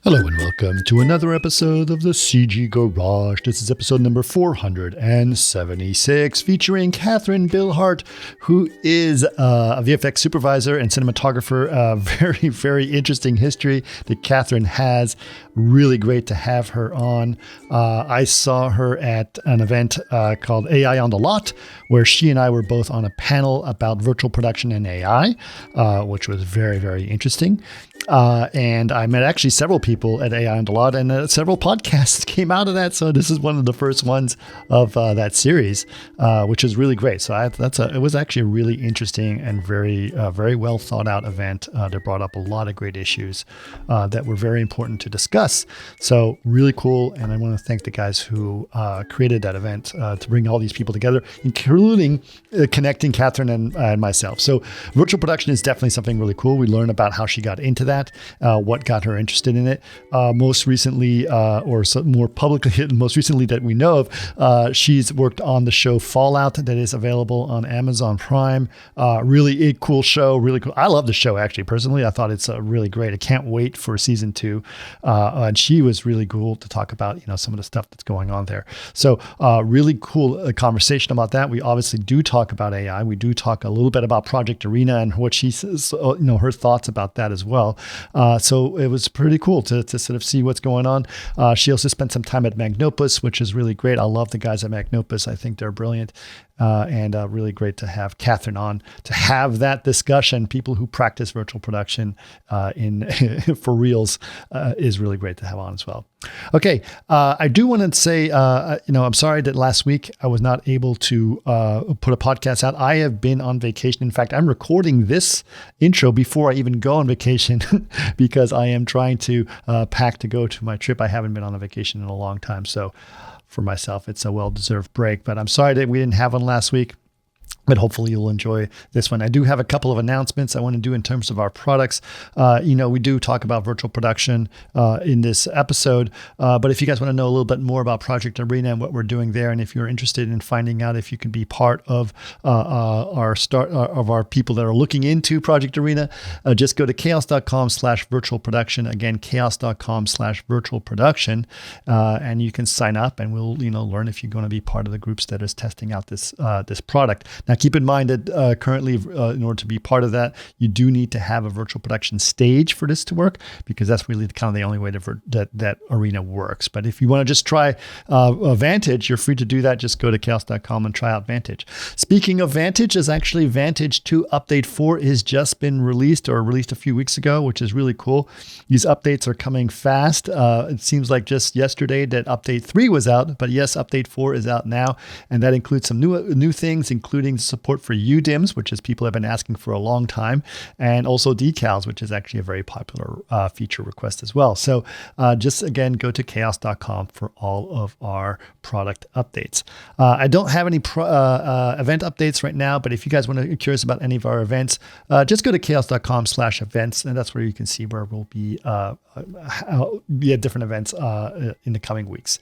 Hello and welcome to another episode of the CG Garage. This is episode number 476, featuring Kathryn Brillhart, who is a VFX supervisor and cinematographer. Very, very interesting history that Kathryn has. Really great to have her on. I saw her at an event called AI on the Lot, where she and I were both on a panel about virtual production and AI, which was very, very interesting. And I met actually several people at AI on the Lot, and several podcasts came out of that. So this is one of the first ones of that series, which is really great. So it was actually a really interesting and very, very well thought out event that brought up a lot of great issues that were very important to discuss. So really cool. And I want to thank the guys who created that event to bring all these people together, including connecting Kathryn and myself. So virtual production is definitely something really cool. We learn about how she got into that, what got her interested in it. Most recently, more publicly, most recently that we know of, she's worked on the show Fallout that is available on Amazon Prime. Really a cool show, really cool. I love the show, actually. Personally, I thought it's really great. I can't wait for season 2. And she was really cool to talk about, some of the stuff that's going on there. So really cool conversation about that. We obviously do talk about AI. We do talk a little bit about Project Arena and what she says, her thoughts about that as well. So it was pretty cool to sort of see what's going on. She also spent some time at Magnopus, which is really great. I love the guys at Magnopus. I think they're brilliant. And really great to have Kathryn on to have that discussion. People who practice virtual production for reals is really great to have on as well. Okay, I do want to say, I'm sorry that last week I was not able to put a podcast out. I have been on vacation. In fact, I'm recording this intro before I even go on vacation because I am trying to pack to go to my trip. I haven't been on a vacation in a long time, so for myself, it's a well-deserved break, but I'm sorry that we didn't have one last week. But hopefully you'll enjoy this one. I do have a couple of announcements I want to do in terms of our products. We do talk about virtual production in this episode. But if you guys want to know a little bit more about Project Arena and what we're doing there, and if you're interested in finding out if you can be part of our people that are looking into Project Arena, just go to chaos.com/virtual production. Again, chaos.com/virtual production, and you can sign up, and we'll learn if you're going to be part of the groups that is testing out this product. Now, keep in mind that currently, in order to be part of that, you do need to have a virtual production stage for this to work, because that's really kind of the only way that Arena works. But if you want to just try Vantage, you're free to do that. Just go to chaos.com and try out Vantage. Speaking of Vantage, is actually Vantage 2 Update 4 has just been released a few weeks ago, which is really cool. These updates are coming fast. It seems like just yesterday that Update 3 was out, but yes, Update 4 is out now, and that includes some new things, including support for UDIMs, which is people have been asking for a long time, and also decals, which is actually a very popular feature request as well. So just again, go to chaos.com for all of our product updates. I don't have any event updates right now, but if you guys are curious about any of our events, just go to chaos.com/events, and that's where you can see where we'll be at different events in the coming weeks.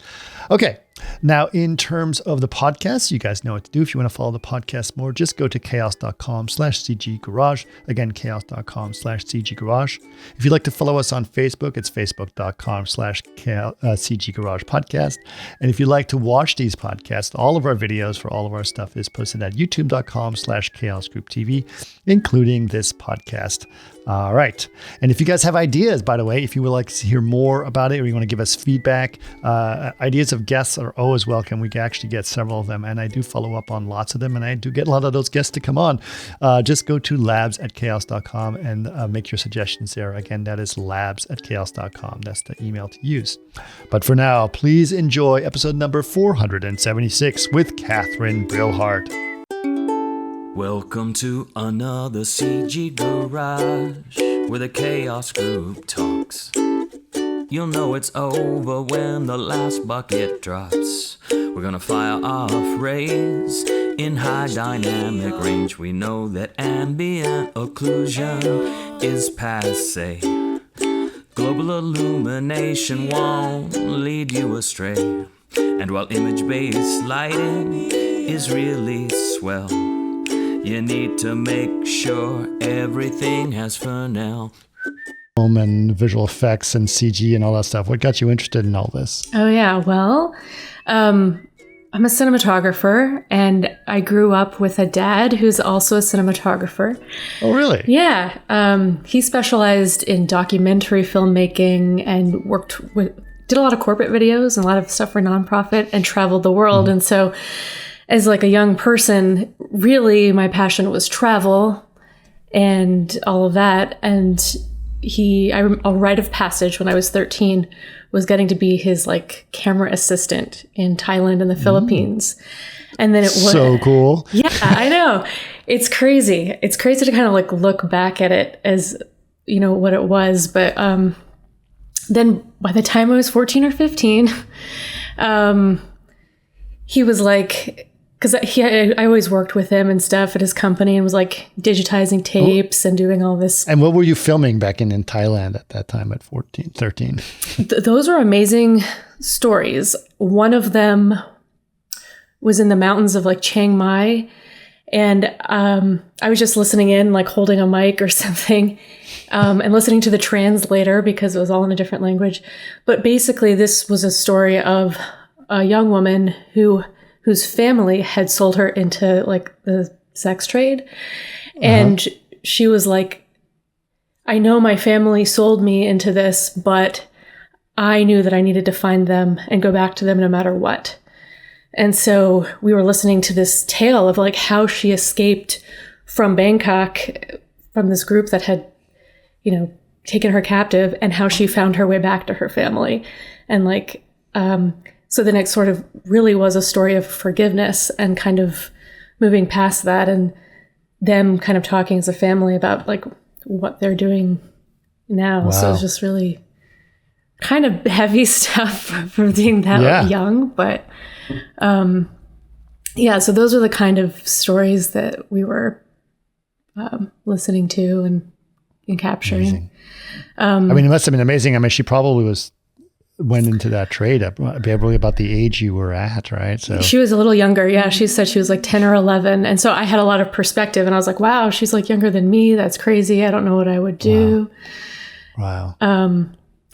Okay. Now, in terms of the podcast, you guys know what to do. If you want to follow the podcast more, just go to chaos.com/CG Garage. Again, chaos.com/CG Garage. If you'd like to follow us on Facebook, it's facebook.com/CG Garage Podcast. And if you'd like to watch these podcasts, all of our videos for all of our stuff is posted at youtube.com/Chaos Group TV, including this podcast. All right. And if you guys have ideas, by the way, if you would like to hear more about it, or you want to give us feedback, ideas of guests are always welcome. We can actually get several of them, and I do follow up on lots of them, and I do get a lot of those guests to come on. Just go to labs@chaos.com and make your suggestions there. Again, that is labs@chaos.com. That's the email to use. But for now, please enjoy episode number 476 with Kathryn Brillhart. Welcome to another CG Garage, where the Chaos Group talks. You'll know it's over when the last bucket drops. We're gonna fire off rays in high dynamic range. We know that ambient occlusion is passé. Global illumination won't lead you astray. And while image-based lighting is really swell, you need to make sure everything has Fresnel. and visual effects and CG and all that stuff? What got you interested in all this? Oh, yeah. Well, I'm a cinematographer, and I grew up with a dad who's also a cinematographer. Oh, really? Yeah. He specialized in documentary filmmaking and did a lot of corporate videos and a lot of stuff for nonprofit and traveled the world. And so as like a young person, really my passion was travel and all of that. And a rite of passage when I was 13 was getting to be his like camera assistant in Thailand and the Philippines. And then it was so cool. Yeah, I know. It's crazy. It's crazy to kind of like look back at it as, you know, what it was. But then by the time I was 14 or 15, he was like, because I always worked with him and stuff at his company and was like digitizing tapes and doing all this. And what were you filming back in Thailand at that time at 14, 13? Those were amazing stories. One of them was in the mountains of like Chiang Mai. And I was just listening in, like holding a mic or something, and listening to the translator because it was all in a different language. But basically, this was a story of a young woman whose family had sold her into like the sex trade. And she was like, I know my family sold me into this, but I knew that I needed to find them and go back to them no matter what. And so we were listening to this tale of like how she escaped from Bangkok from this group that had, you know, taken her captive, and how she found her way back to her family. And like, so the next sort of really was a story of forgiveness and kind of moving past that, and them kind of talking as a family about like what they're doing now. Wow. So it's just really kind of heavy stuff for being that young, but yeah, so those are the kind of stories that we were listening to and capturing. I mean, it must have been amazing. I mean, she probably went into that trade probably about the age you were at, right? So she was a little younger. Yeah, she said she was like 10 or 11. And so I had a lot of perspective, and I was like, wow, she's like younger than me. That's crazy. I don't know what I would do. Wow.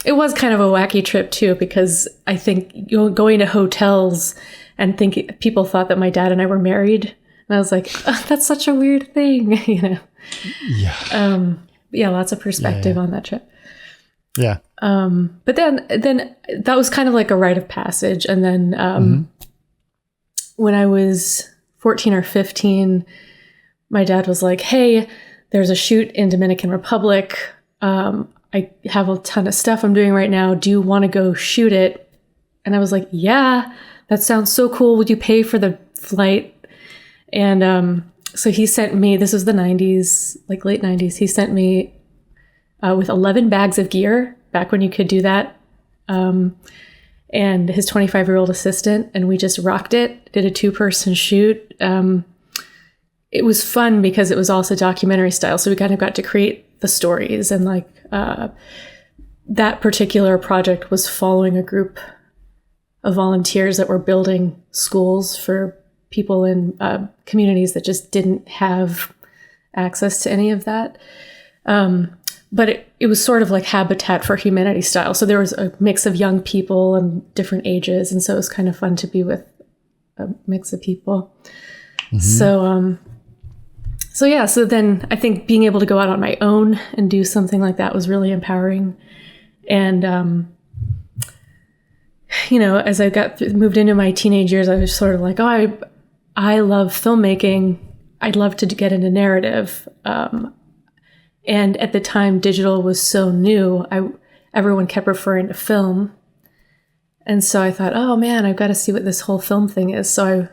It was kind of a wacky trip too, because I think going to hotels and people thought that my dad and I were married. And I was like, oh, that's such a weird thing, you know? Yeah. Yeah, lots of perspective on that trip. Yeah. But then that was kind of like a rite of passage. And then when I was 14 or 15, my dad was like, hey, there's a shoot in Dominican Republic. I have a ton of stuff I'm doing right now. Do you want to go shoot it? And I was like, yeah, that sounds so cool. Would you pay for the flight? And so he sent me, this was the 90s, like late 90s. He sent me with 11 bags of gear back when you could do that. And his 25-year-old assistant. And we just rocked it, did a 2-person shoot. It was fun because it was also documentary style. So we kind of got to create the stories, and like that particular project was following a group of volunteers that were building schools for people in communities that just didn't have access to any of that. But it was sort of like Habitat for Humanity style. So there was a mix of young people and different ages. And so it was kind of fun to be with a mix of people. Mm-hmm. So then I think being able to go out on my own and do something like that was really empowering. And, you know, as I moved into my teenage years, I was sort of like, oh, I love filmmaking. I'd love to get into narrative. And at the time, digital was so new. Everyone kept referring to film. And so I thought, oh man, I've got to see what this whole film thing is. So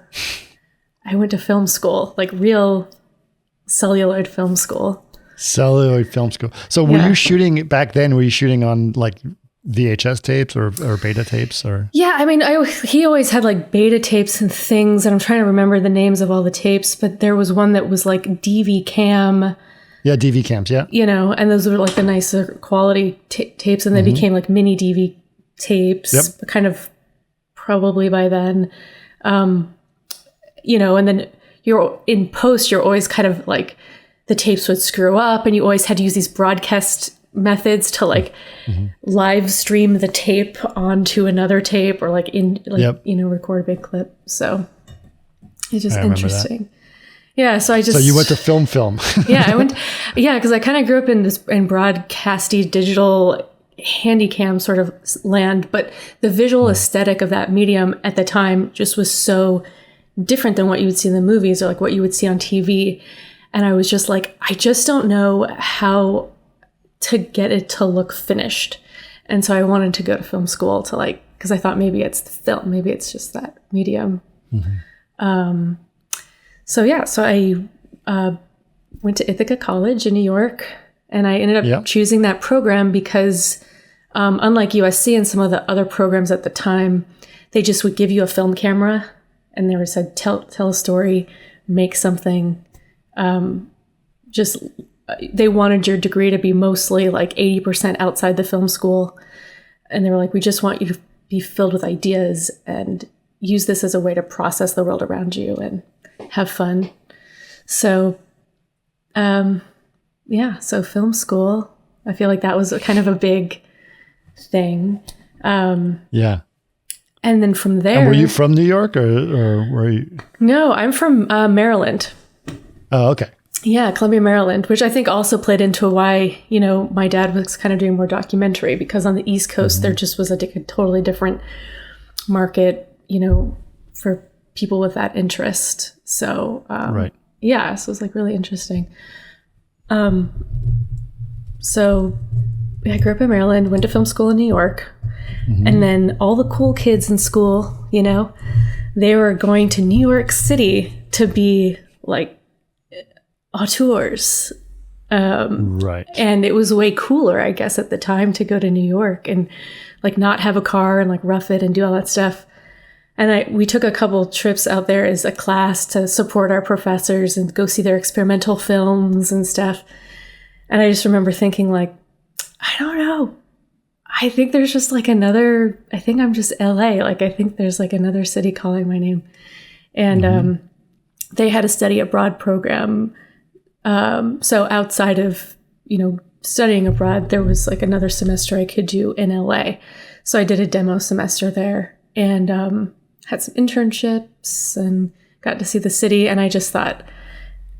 I went to film school, like real celluloid film school. Celluloid film school. So were you shooting back then? Were you shooting on like VHS tapes or beta tapes or? Yeah, I mean, he always had like beta tapes and things, and I'm trying to remember the names of all the tapes, but there was one that was like DV cam. Yeah, DV cams, yeah. You know, and those were like the nicer quality tapes, and they became like mini DV tapes, kind of probably by then. You know, and then you're in post, you're always kind of like the tapes would screw up, and you always had to use these broadcast methods to like live stream the tape onto another tape or like record a big clip. So it's just interesting. Yeah. So you went to film. Yeah, I went. Yeah. Cause I kind of grew up in broadcasty digital handycam sort of land, but the visual aesthetic of that medium at the time just was so different than what you would see in the movies or like what you would see on TV. And I was just like, I just don't know how to get it to look finished. And so I wanted to go to film school to like, because I thought maybe it's the film, maybe it's just that medium. So I went to Ithaca College in New York, and I ended up choosing that program because unlike USC and some of the other programs at the time, they just would give you a film camera and they were said, tell a story, make something. They wanted your degree to be mostly like 80% outside the film school. And they were like, we just want you to be filled with ideas and use this as a way to process the world around you and have fun. So, so film school, I feel like that was kind of a big thing. And then from there... And were you from New York or were you... No, I'm from Maryland. Oh, okay. Yeah, Columbia, Maryland, which I think also played into why, my dad was kind of doing more documentary, because on the East Coast, there just was a totally different market, for people with that interest. So, right. Yeah, so it was like really interesting. So I grew up in Maryland, went to film school in New York, and then all the cool kids in school, they were going to New York City to be like auteurs. Right. And it was way cooler, I guess, at the time to go to New York and like not have a car and like rough it and do all that stuff. And we took a couple trips out there as a class to support our professors and go see their experimental films and stuff. And I just remember thinking like, I don't know. I think there's just like I think I'm just LA. Like, I think there's like another city calling my name. And they had a study abroad program. So outside of, studying abroad, there was like another semester I could do in LA. So I did a demo semester there and had some internships and got to see the city. And I just thought,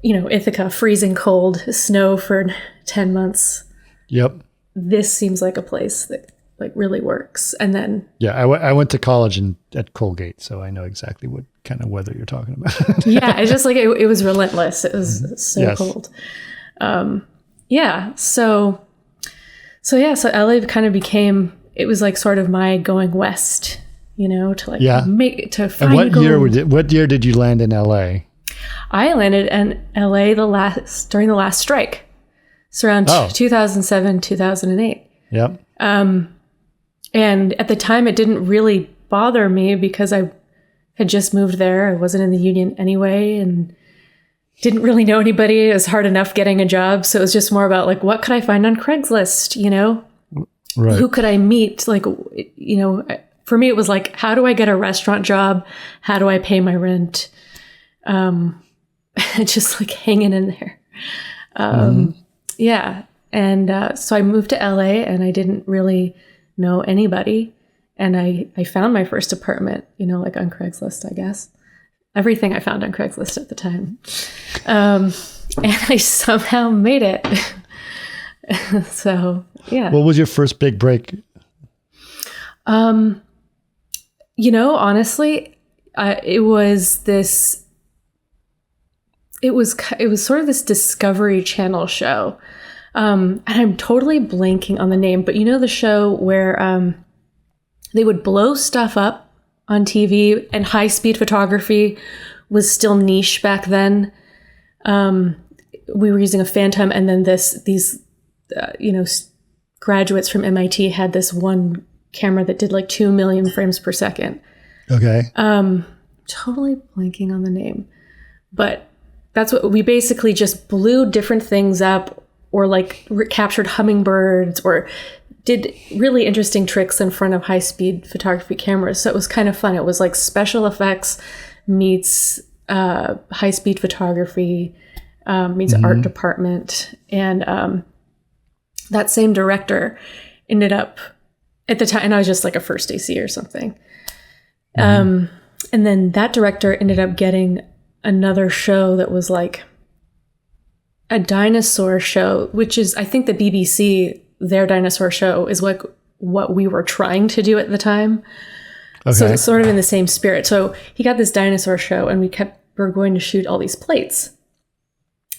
Ithaca, freezing cold, snow for 10 months. Yep. This seems like a place that like really works. And then I went to college at Colgate, so I know exactly what kind of weather you're talking about. Yeah, it's just like it was relentless. It was so cold. So LA kind of became, it was like sort of my going west, to like make to find. And what year did you land in LA? I landed in LA during the last strike. It's around 2007, 2008. Yep. And at the time, it didn't really bother me because I had just moved there. I wasn't in the union anyway and didn't really know anybody. It was hard enough getting a job. So it was just more about like, what could I find on Craigslist? Right. Who could I meet? Like, for me, it was like, how do I get a restaurant job? How do I pay my rent? Just like hanging in there. Yeah. And so I moved to LA and I didn't really know anybody. And I found my first apartment, like on Craigslist, I guess. Everything I found on Craigslist at the time. And I somehow made it. So, yeah. What was your first big break? Honestly, it was sort of this Discovery Channel show. And I'm totally blanking on the name, but the show where they would blow stuff up on TV and high-speed photography was still niche back then. We were using a Phantom, and then these graduates from MIT had this one camera that did like 2 million frames per second. Okay. Totally blanking on the name, but that's what we basically just blew different things up or like captured hummingbirds or did really interesting tricks in front of high-speed photography cameras. So it was kind of fun. It was like special effects meets high-speed photography meets art department. And that same director ended up at the time, and I was just like a first AC or something. And then that director ended up getting another show that was like a dinosaur show, which is, I think the BBC, their dinosaur show is like what we were trying to do at the time. Okay. So it's sort of in the same spirit. So he got this dinosaur show and we're going to shoot all these plates.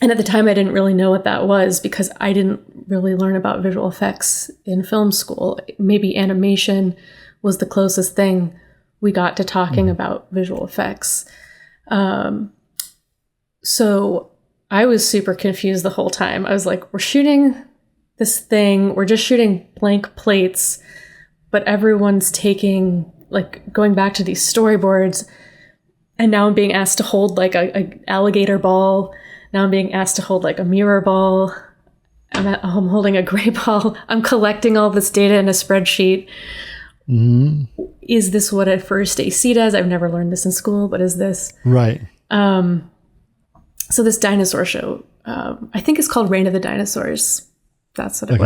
And at the time I didn't really know what that was because I didn't really learn about visual effects in film school. Maybe animation was the closest thing we got to talking about visual effects. So I was super confused the whole time. I was like, we're shooting this thing, we're just shooting blank plates, but everyone's going back to these storyboards, and now I'm being asked to hold like a alligator ball. Now I'm being asked to hold like a mirror ball. I'm holding a gray ball. I'm collecting all this data in a spreadsheet. Is this what a first AC does? I've never learned this in school, but is this? Right. So this dinosaur show, I think it's called Reign of the Dinosaurs. That's what it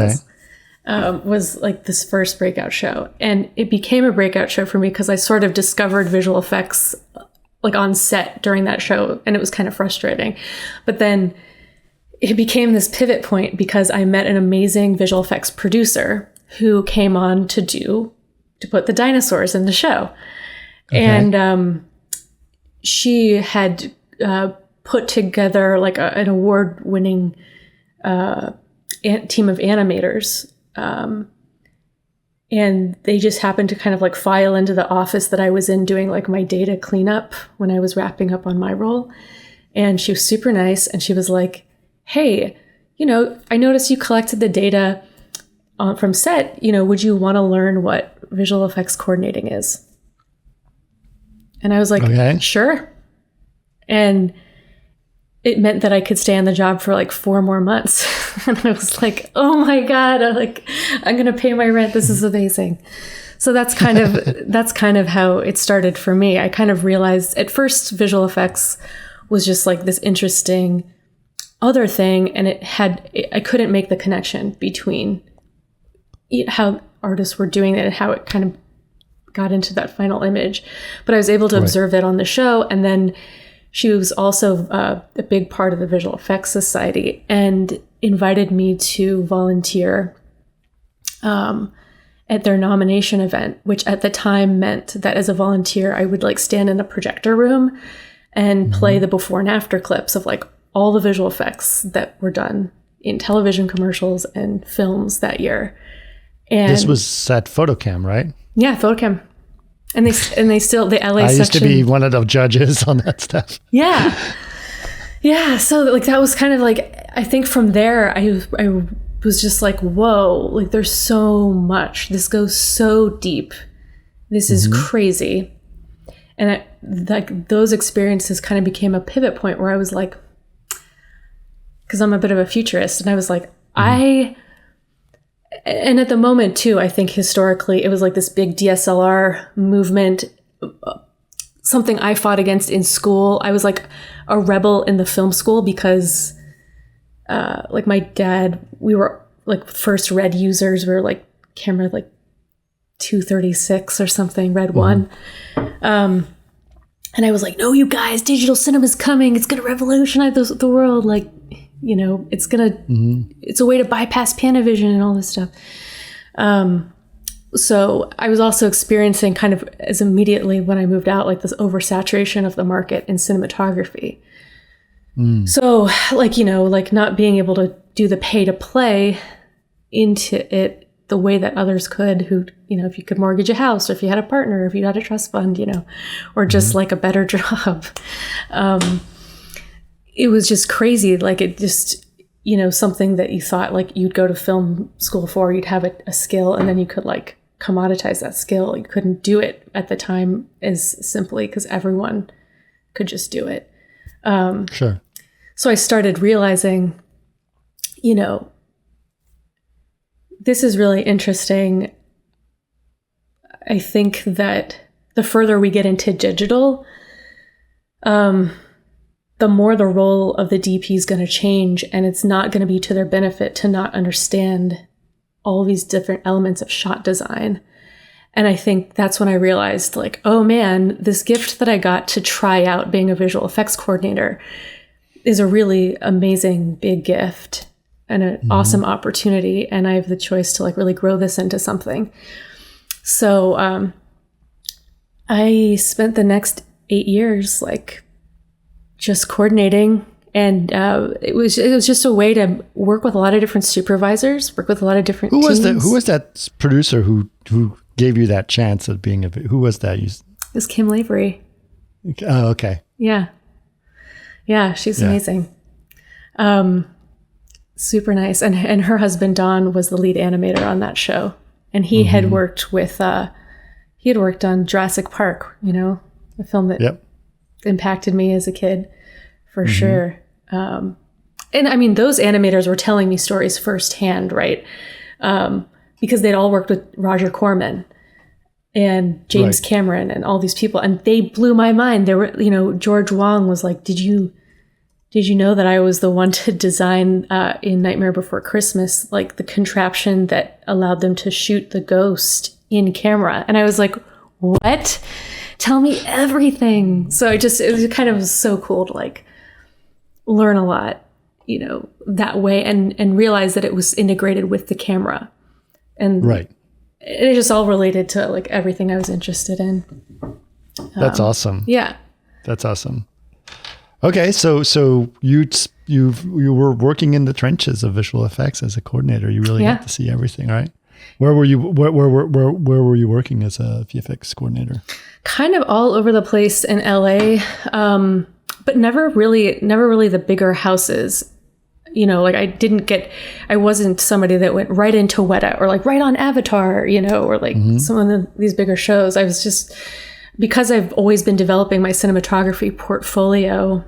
was like this first breakout show. And it became a breakout show for me because I sort of discovered visual effects like on set during that show. And it was kind of frustrating. But then it became this pivot point because I met an amazing visual effects producer who came on to put the dinosaurs in the show. Okay. And she had put together like an award-winning team of animators. And they just happened to kind of like file into the office that I was in doing like my data cleanup when I was wrapping up on my role. And she was super nice. And she was like, hey, I noticed you collected the data from set, would you want to learn what visual effects coordinating is? And I was like, okay, sure. And it meant that I could stay on the job for like 4 more months. And I was like, oh my God, I'm going to pay my rent. This is amazing. So that's kind of how it started for me. I kind of realized at first visual effects was just like this interesting other thing. And I couldn't make the connection between how artists were doing it and how it kind of got into that final image. But I was able to observe that on the show. And then she was also a big part of the Visual Effects Society and invited me to volunteer at their nomination event, which at the time meant that as a volunteer, I would like stand in a projector room and play the before and after clips of like all the visual effects that were done in television commercials and films that year. And this was at Photocam, right? Yeah, Photocam. And they still, the LA section. I used to be one of the judges on that stuff. Yeah. Yeah. So like that was kind of like, I think from there, I was just like, whoa, like there's so much. This goes so deep. This is crazy. And those experiences kind of became a pivot point where I was like, because I'm a bit of a futurist, and I was like, and at the moment too, I think historically it was like this big DSLR movement, something I fought against in school. I was like a rebel in the film school because like my dad, we were like first red users. We were like camera like 236 or something, red one. And I was like, no, you guys, digital cinema's coming. It's going to revolutionize the world. Like, it's going to, it's a way to bypass Panavision and all this stuff. So I was also experiencing kind of as immediately when I moved out, like this oversaturation of the market in cinematography. So like, like not being able to do the pay to play into it the way that others could who, if you could mortgage a house or if you had a partner, if you had a trust fund, or just like a better job. It was just crazy. Like it just, something that you thought like you'd go to film school for, you'd have a skill and then you could like commoditize that skill. You couldn't do it at the time as simply because everyone could just do it. Sure. So I started realizing, this is really interesting. I think that the further we get into digital, the more the role of the DP is going to change, and it's not going to be to their benefit to not understand all these different elements of shot design. And I think that's when I realized, like, oh man, this gift that I got to try out being a visual effects coordinator is a really amazing big gift and an awesome opportunity. And I have the choice to like really grow this into something. So I spent the next 8 years like just coordinating. And it was just a way to work with a lot of different supervisors, work with a lot of different teams. Who was that producer who gave you that chance of being who was that? It was Kim Lavery. Oh, okay. Yeah. Yeah, she's amazing. Super nice. And her husband, Don, was the lead animator on that show. And he had worked with, he had worked on Jurassic Park, you know, a film that impacted me as a kid, for sure. And I mean, those animators were telling me stories firsthand, right? Because they'd all worked with Roger Corman and James Cameron and all these people, and they blew my mind. There were, you know, George Wong was like, did you know that I was the one to design in Nightmare Before Christmas, like the contraption that allowed them to shoot the ghost in camera? And I was like, what? Tell me everything. So it was kind of so cool to like learn a lot, you know, that way, and realize that it was integrated with the camera. And it just all related to like everything I was interested in. That's awesome. Yeah. That's awesome. Okay. So you were working in the trenches of visual effects as a coordinator. You really got to see everything, right? Where were you working as a VFX coordinator? Kind of all over the place in LA. But never really the bigger houses. You know, like I wasn't somebody that went right into Weta or like right on Avatar, you know, or like some of these bigger shows. I was just, because I've always been developing my cinematography portfolio,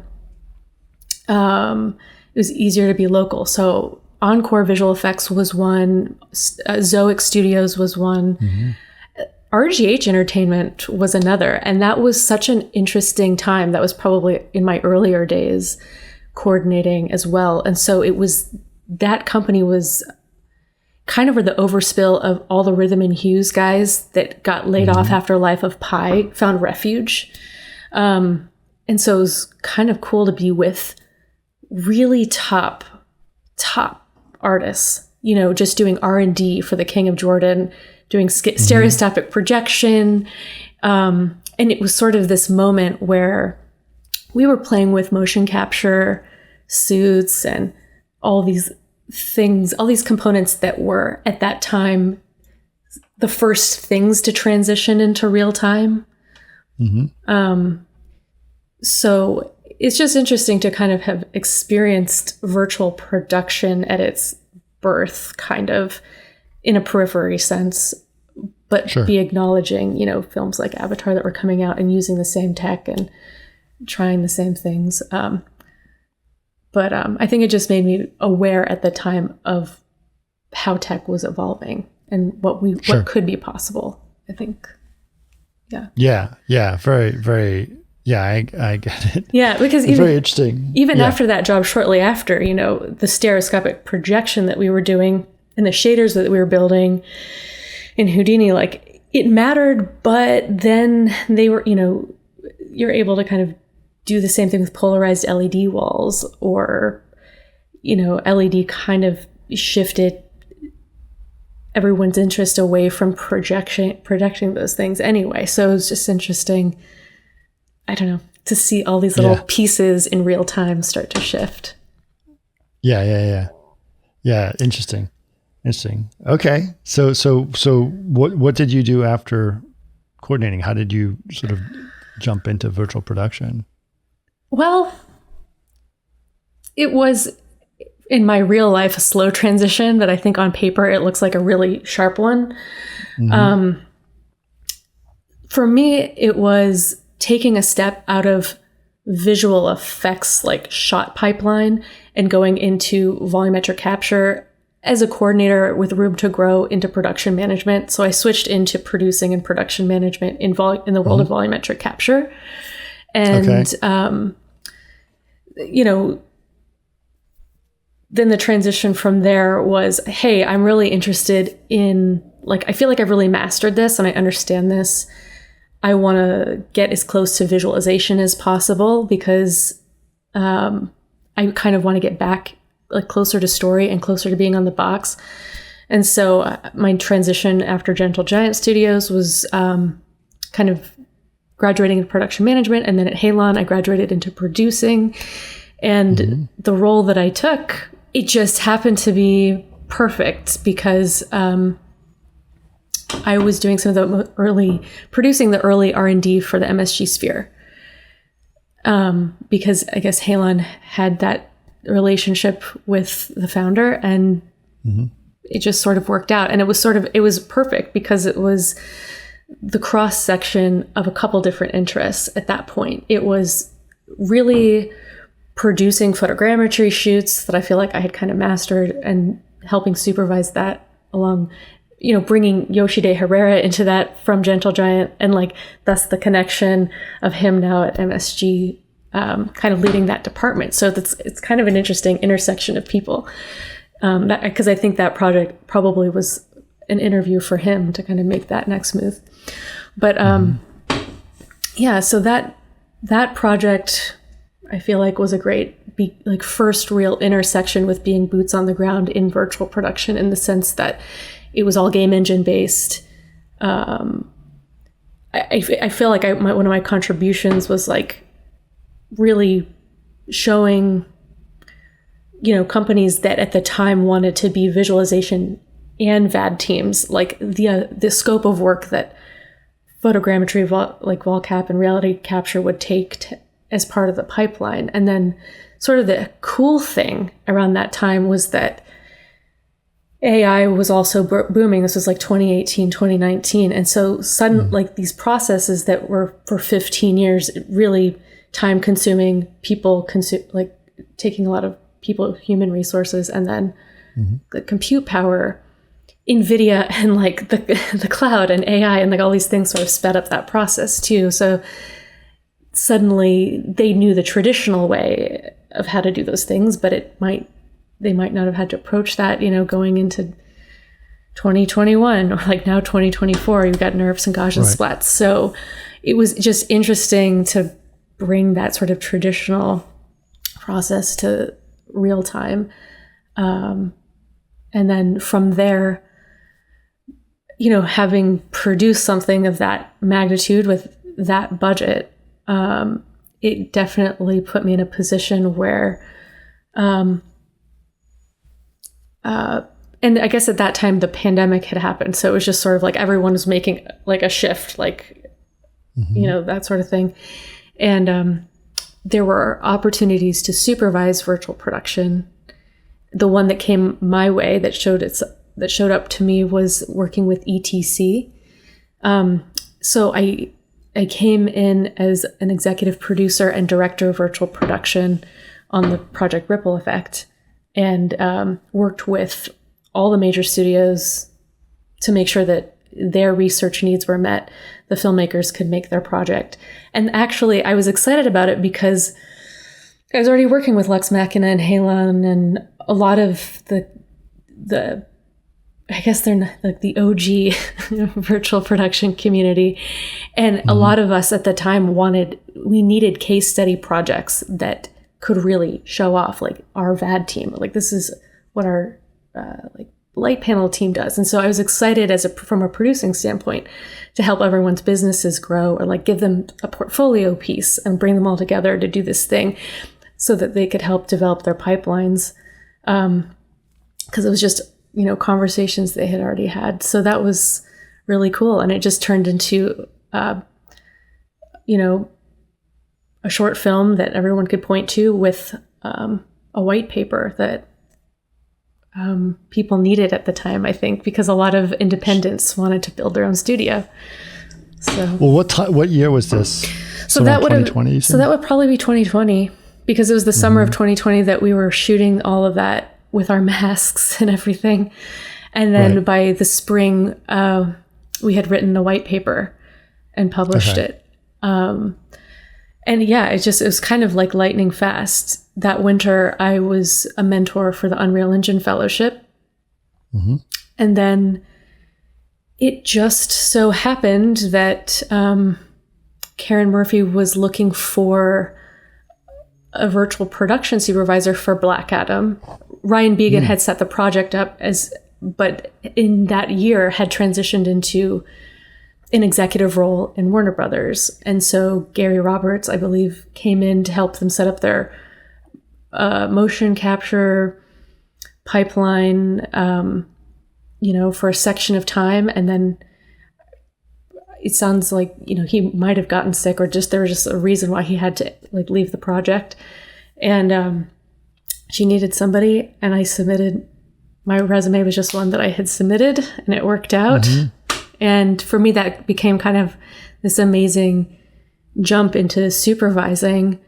it was easier to be local. So Encore Visual Effects was one, Zoic Studios was one. RGH Entertainment was another. And that was such an interesting time. That was probably in my earlier days coordinating as well. And so that company was kind of where the overspill of all the rhythm and hues guys that got laid off after Life of Pi found refuge. And so it was kind of cool to be with really top artists, you know, just doing R&D for the King of Jordan, doing stereoscopic projection. And it was sort of this moment where we were playing with motion capture suits and all these things, all these components that were at that time the first things to transition into real time. So it's just interesting to kind of have experienced virtual production at its birth, kind of in a periphery sense, but be acknowledging, you know, films like Avatar that were coming out and using the same tech and trying the same things. But I think it just made me aware at the time of how tech was evolving and what could be possible, I think. Yeah. Very, very. Yeah, I get it. Yeah, because it's very interesting. Even after that job, shortly after, you know, the stereoscopic projection that we were doing and the shaders that we were building in Houdini, like it mattered, but then they were, you know, you're able to kind of do the same thing with polarized LED walls, or, you know, LED kind of shifted everyone's interest away from projecting those things anyway. So it was just interesting, I don't know, to see all these little pieces in real time start to shift. Yeah. Interesting. Okay. So what did you do after coordinating? How did you sort of jump into virtual production? Well, it was in my real life a slow transition that I think on paper it looks like a really sharp one. For me, it was taking a step out of visual effects like shot pipeline and going into volumetric capture as a coordinator with room to grow into production management. So I switched into producing and production management in the world of volumetric capture. And, you know, then the transition from there was, hey, I'm really interested in, like, I feel like I've really mastered this and I understand this. I want to get as close to visualization as possible because I kind of want to get back like closer to story and closer to being on the box. And so my transition after Gentle Giant Studios was kind of graduating in production management. And then at Halon, I graduated into producing. And the role that I took, it just happened to be perfect because I was doing some of the producing the early R&D for the MSG Sphere. Because I guess Halon had that relationship with the founder and it just sort of worked out. And it was perfect because it was the cross section of a couple different interests at that point. It was really producing photogrammetry shoots that I feel like I had kind of mastered and helping supervise that along, bringing Yoshide Herrera into that from Gentle Giant, and like thus the connection of him now at MSG, kind of leading that department. So it's kind of an interesting intersection of people, because I think that project probably was an interview for him to kind of make that next move. But so that project I feel like was a great first real intersection with being boots on the ground in virtual production, in the sense that it was all game engine based. I feel like one of my contributions was like really showing, companies that at the time wanted to be visualization and VAD teams, like the scope of work that photogrammetry, vol cap and reality capture would take as part of the pipeline. And then sort of the cool thing around that time was that AI was also booming. This was like 2018, 2019. And so like these processes that were for 15 years, really time consuming, taking a lot of human resources, and then the compute power, NVIDIA and like the cloud and AI and like all these things sort of sped up that process too. So suddenly they knew the traditional way of how to do those things, but they might not have had to approach that, going into 2021 or like now 2024, you've got NeRFs and Gaussian splats. So it was just interesting to bring that sort of traditional process to real time. And then from there, having produced something of that magnitude with that budget, it definitely put me in a position where, and I guess at that time the pandemic had happened. So it was just sort of like everyone was making like a shift, like, that sort of thing. And there were opportunities to supervise virtual production. The one that came my way that showed up to me was working with ETC. So I came in as an executive producer and director of virtual production on the project Ripple Effect, and worked with all the major studios to make sure that their research needs were met, the filmmakers could make their project. And actually, I was excited about it because I was already working with Lux Machina and Halon and a lot of the I guess they're not like the OG virtual production community. And a lot of us at the time we needed case study projects that could really show off like our VAD team. Like this is what our light panel team does. And so I was excited from a producing standpoint to help everyone's businesses grow, or like give them a portfolio piece and bring them all together to do this thing so that they could help develop their pipelines. Because it was just, conversations they had already had. So that was really cool. And it just turned into, a short film that everyone could point to with a white paper that people needed at the time, I think, because a lot of independents wanted to build their own studio. So, well, what year was this? So that would 2020. So that would probably be 2020, because it was the summer of 2020 that we were shooting all of that with our masks and everything. And then by the spring, we had written a white paper and published it. And yeah, it was kind of like lightning fast. that winter, I was a mentor for the Unreal Engine Fellowship. Mm-hmm. And then it just so happened that Kathryn Murphy was looking for a virtual production supervisor for Black Adam. Ryan Began had set the project up but in that year had transitioned into an executive role in Warner Brothers. And so Gary Roberts, I believe, came in to help them set up their motion capture pipeline, for a section of time. And then it sounds like, he might have gotten sick, or there was just a reason why he had to leave the project. And she needed somebody, and I submitted. My resume was just one that I had submitted, and it worked out. Mm-hmm. And for me, that became kind of this amazing jump into supervising.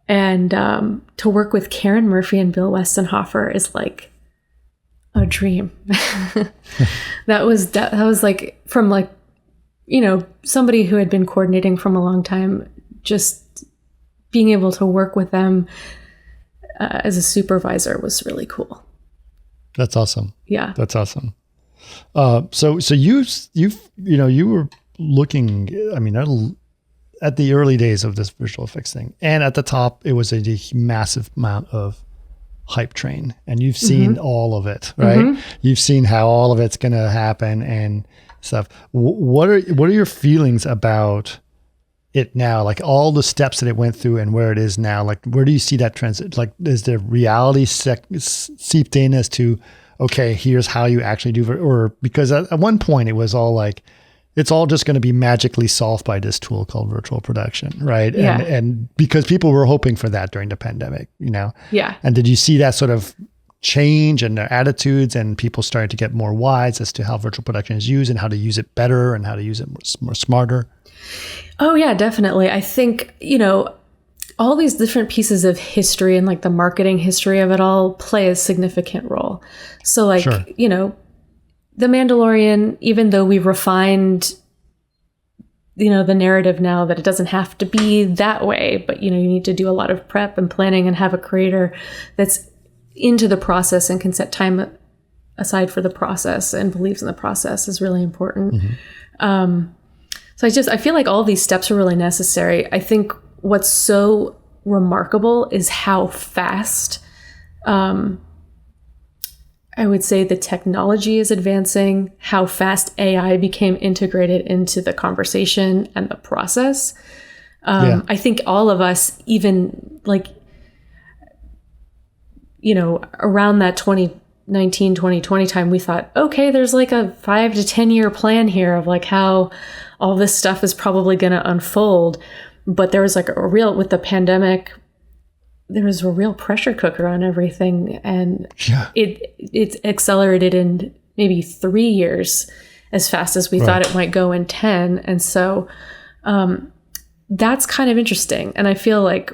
And to work with Kathryn Murphy and Bill Westenhofer is like a dream. that was from somebody who had been coordinating from a long time, just being able to work with them as a supervisor was really cool. That's awesome. Yeah. That's awesome. So you were looking, at the early days of this visual effects thing, and at the top, it was a massive amount of hype train, and you've seen all of it, right? Mm-hmm. You've seen how all of it's going to happen and stuff. What are your feelings about it now? Like all the steps that it went through and where it is now, like where do you see that transit? Like, is there reality seeped in as to, okay, here's how you actually do it? Or because at one point it was all like, it's all just going to be magically solved by this tool called virtual production, right? Yeah. And because people were hoping for that during the pandemic, Yeah. And did you see that sort of change in their attitudes and people starting to get more wise as to how virtual production is used and how to use it better and how to use it more smarter? Oh yeah, definitely. I think, all these different pieces of history and the marketing history of it all play a significant role. So sure. The Mandalorian, even though we've refined, the narrative now that it doesn't have to be that way, but, you need to do a lot of prep and planning and have a creator that's into the process and can set time aside for the process and believes in the process is really important. Mm-hmm. So I feel like all these steps are really necessary. I think what's so remarkable is how fast, I would say the technology is advancing, how fast AI became integrated into the conversation and the process. I think all of us, even around that 2019, 2020 time, we thought, okay, there's a 5 to 10 year plan here of how all this stuff is probably going to unfold. But there was with the pandemic, there was a real pressure cooker on everything. And it accelerated in maybe 3 years as fast as we thought it might go in 10. And so that's kind of interesting. And I feel like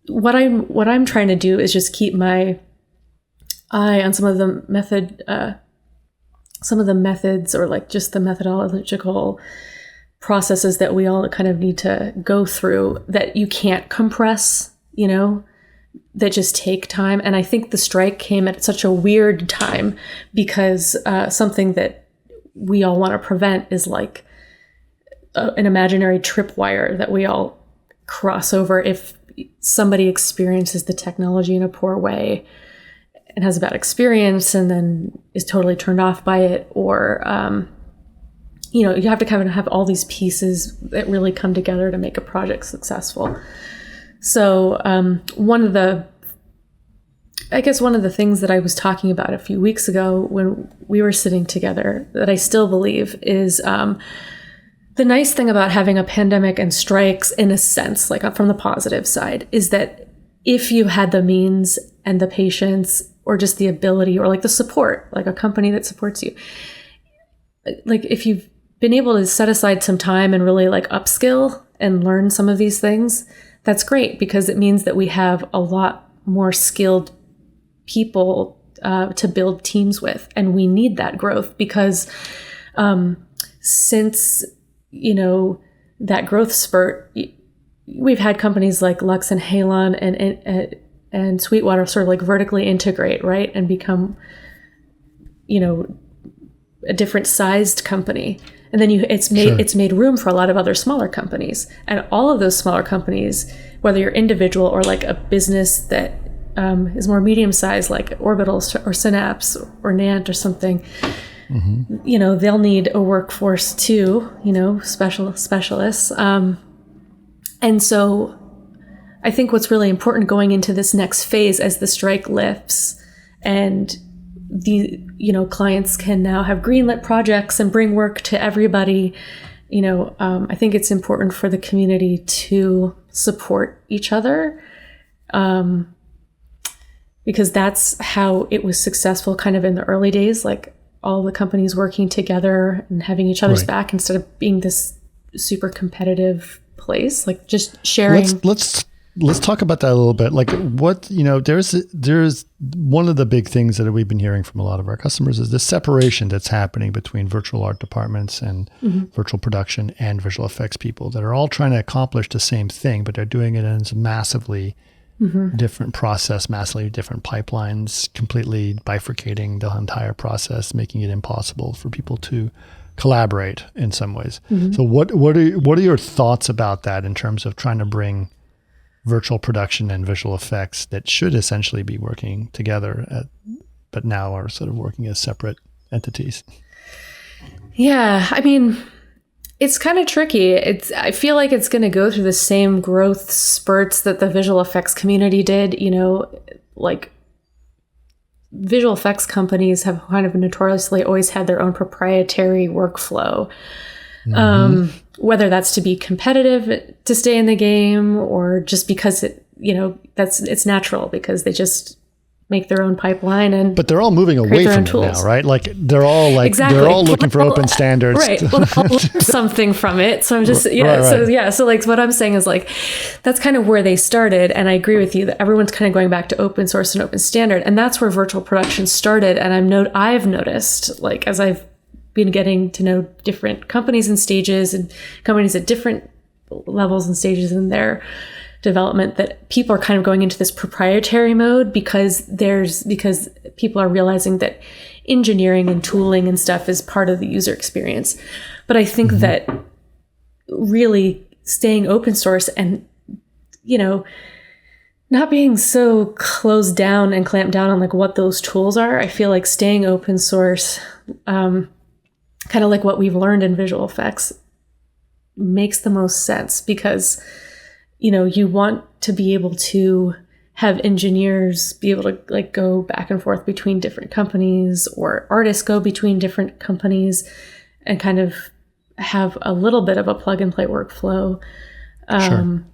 what I'm trying to do is just keep my eye on some of the methods or just the methodological processes that we all kind of need to go through that you can't compress, that just take time. And I think the strike came at such a weird time because something that we all want to prevent is an imaginary tripwire that we all cross over if somebody experiences the technology in a poor way and has a bad experience and then is totally turned off by it, or you have to kind of have all these pieces that really come together to make a project successful. So one of the things that I was talking about a few weeks ago when we were sitting together that I still believe is the nice thing about having a pandemic and strikes, in a sense, from the positive side, is that if you had the means and the patience or just the ability or the support, a company that supports you, if you've been able to set aside some time and really upskill and learn some of these things, that's great because it means that we have a lot more skilled people to build teams with. And we need that growth because since, that growth spurt, we've had companies like Lux and Halon and Sweetwater sort of like vertically integrate, right, and become, a different sized company. And then it's made room for a lot of other smaller companies. And all of those smaller companies, whether you're individual or like a business that is more medium sized, like Orbitals or Synapse or Nant or something, they'll need a workforce too, specialists. And so I think what's really important going into this next phase as the strike lifts and the clients can now have greenlit projects and bring work to everybody, I think it's important for the community to support each other, because that's how it was successful kind of in the early days, like all the companies working together and having each other's back instead of being this super competitive place, like just sharing. Let's talk about that a little bit. Like what, there's one of the big things that we've been hearing from a lot of our customers is the separation that's happening between virtual art departments and virtual production and visual effects people that are all trying to accomplish the same thing, but they're doing it in a massively different process, massively different pipelines, completely bifurcating the entire process, making it impossible for people to collaborate in some ways. So what are your thoughts about that in terms of trying to bring virtual production and visual effects that should essentially be working together, but now are sort of working as separate entities? Yeah, I mean, it's kind of tricky. I feel like it's going to go through the same growth spurts that the visual effects community did. Like visual effects companies have kind of notoriously always had their own proprietary workflow. Whether that's to be competitive to stay in the game or just because it's natural because they just make their own pipeline but they're all moving away from it now, right? Like they're all they're all looking for open standards. Right. Well, I'll learn something from it. So I'm just, So like what I'm saying is like, that's kind of where they started. And I agree with you that everyone's kind of going back to open source and open standard. And that's where virtual production started. And I've noticed, like, as I've been getting to know different companies and stages and companies at different levels and stages in their development, that people are kind of going into this proprietary mode because people are realizing that engineering and tooling and stuff is part of the user experience. But I think that really staying open source and, not being so closed down and clamped down on like what those tools are, I feel like staying open source, kind of like what we've learned in visual effects, makes the most sense because, you want to be able to have engineers be able to like go back and forth between different companies or artists go between different companies and kind of have a little bit of a plug and play workflow. Sure.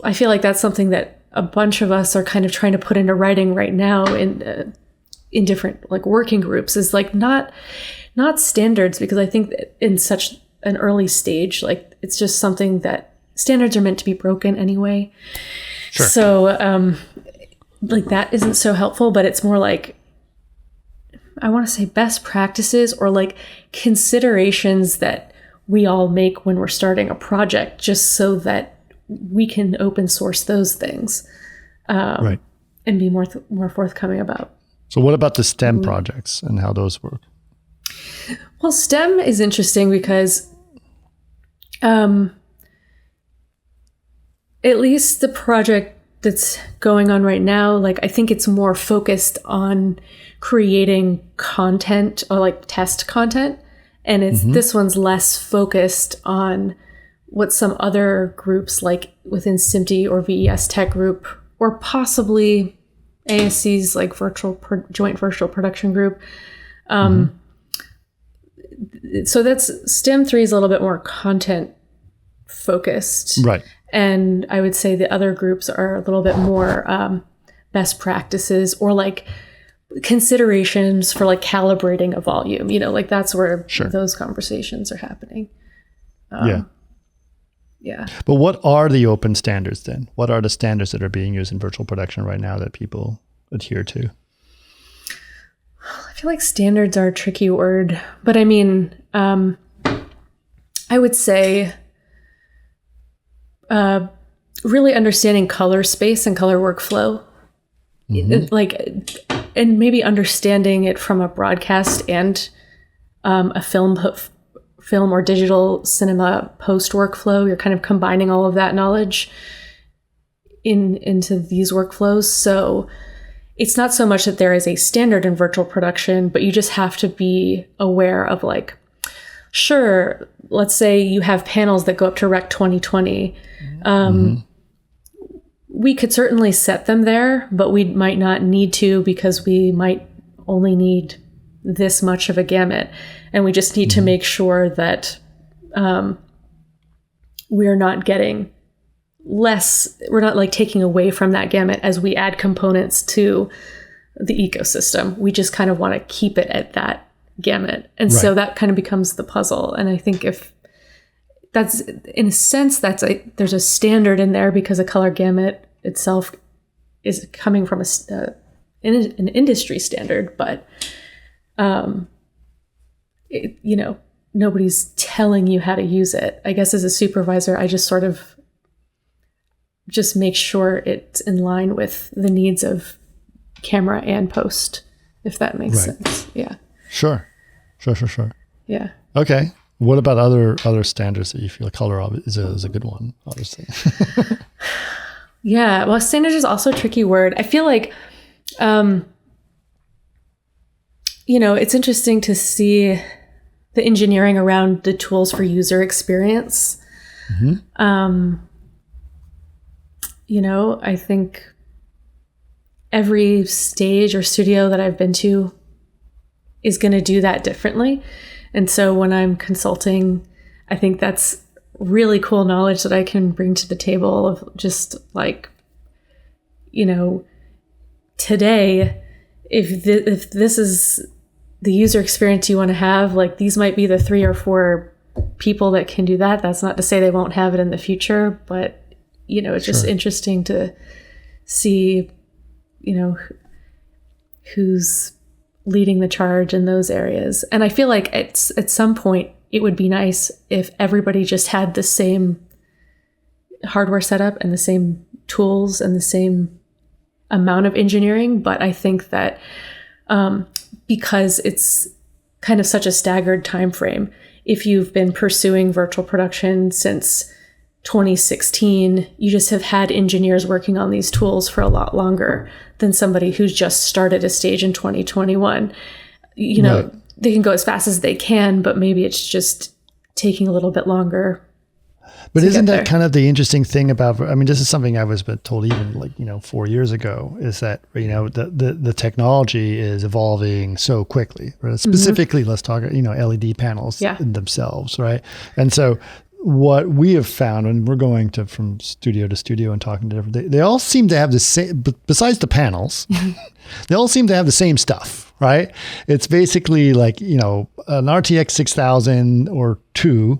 I feel like that's something that a bunch of us are kind of trying to put into writing right now in different like working groups is like not standards, because I think that in such an early stage, like it's just something that standards are meant to be broken anyway. Sure. So like that isn't so helpful, but it's more like, I want to say best practices or like considerations that we all make when we're starting a project, just so that we can open source those things and be more forthcoming about. So what about the STEM projects and how those work? Well, STEM is interesting because at least the project that's going on right now, like I think it's more focused on creating content or like test content. And this one's less focused on what some other groups like within SMPTE or VES Tech Group or possibly ASC's like joint virtual production group. So that's STEM 3 is a little bit more content focused. Right. And I would say the other groups are a little bit more best practices or like considerations for like calibrating a volume, like that's where those conversations are happening. Yeah. But what are the open standards then? What are the standards that are being used in virtual production right now that people adhere to? I feel like standards are a tricky word, but I mean, I would say really understanding color space and color workflow. And maybe understanding it from a broadcast and a film or digital cinema post workflow. You're kind of combining all of that knowledge into these workflows. So it's not so much that there is a standard in virtual production, but you just have to be aware of like, sure, let's say you have panels that go up to Rec 2020. We could certainly set them there, but we might not need to because we might only need this much of a gamut. And we just need to make sure that we're not getting less, we're not like taking away from that gamut as we add components to the ecosystem. We just kind of want to keep it at that gamut. And so that kind of becomes the puzzle. And I think if that's, in a sense, there's a standard in there because a color gamut itself is coming from an industry standard, but nobody's telling you how to use it. I guess as a supervisor, I just sort of just make sure it's in line with the needs of camera and post, if that makes sense. Yeah. Sure. Yeah. Okay. What about other standards that you feel color is a good one, obviously? Yeah. Well, standards is also a tricky word. I feel like, it's interesting to see the engineering around the tools for user experience. I think every stage or studio that I've been to is going to do that differently. And so when I'm consulting, I think that's really cool knowledge that I can bring to the table of just like, today, if this is the user experience you want to have, like these might be the 3 or 4 people that can do that. That's not to say they won't have it in the future, but it's just interesting to see, who's leading the charge in those areas. And I feel like at some point it would be nice if everybody just had the same hardware setup and the same tools and the same amount of engineering. But I think that because it's kind of such a staggered time frame, if you've been pursuing virtual production since 2016, you just have had engineers working on these tools for a lot longer than somebody who's just started a stage in 2021. They can go as fast as they can, but maybe it's just taking a little bit longer. But isn't that kind of the interesting thing about, this is something I was told even 4 years ago, is that, the technology is evolving so quickly, right? Specifically, let's talk, LED panels themselves, right? And so what we have found when we're going from studio to studio and talking to different, they all seem to have the same, besides the panels, they all seem to have the same stuff, right? It's basically like, an RTX 6000 or 2,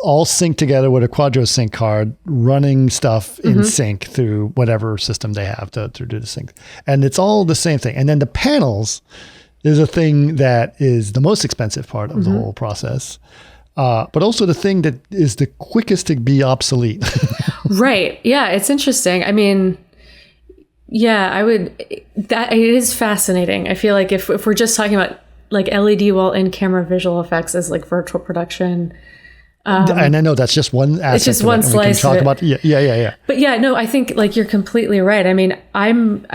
all synced together with a Quadro sync card, running stuff in sync through whatever system they have to do the sync. And it's all the same thing. And then the panels is a thing that is the most expensive part of the whole process. But also the thing that is the quickest to be obsolete. Right. Yeah, it's interesting. It is fascinating. I feel like if we're just talking about like LED wall in-camera visual effects as like virtual production. And I know that's just one aspect. It's just one slice. We can talk about, yeah. But yeah, no, I think like you're completely right. I'm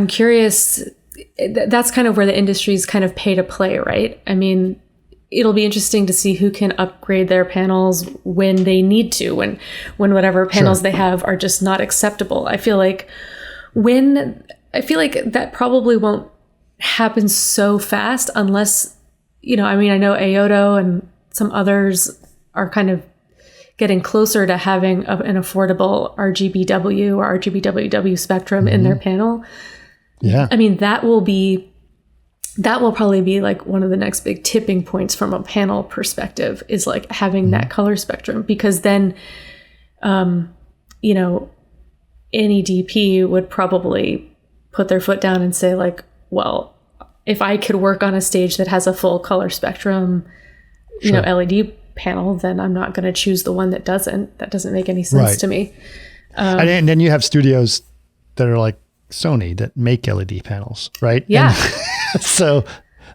curious. That's kind of where the industry's kind of pay to play, right? It'll be interesting to see who can upgrade their panels when they need to, when whatever panels they have are just not acceptable. I feel like that probably won't happen so fast unless, I know Aoto and some others are kind of getting closer to having an affordable RGBW or RGBWW spectrum in their panel. Yeah. That will probably be like one of the next big tipping points from a panel perspective, is like having that color spectrum, because then, any DP would probably put their foot down and say like, well, if I could work on a stage that has a full color spectrum, LED panel, then I'm not going to choose the one that doesn't. That doesn't make any sense to me. And then you have studios that are like Sony that make LED panels, right? Yeah. And so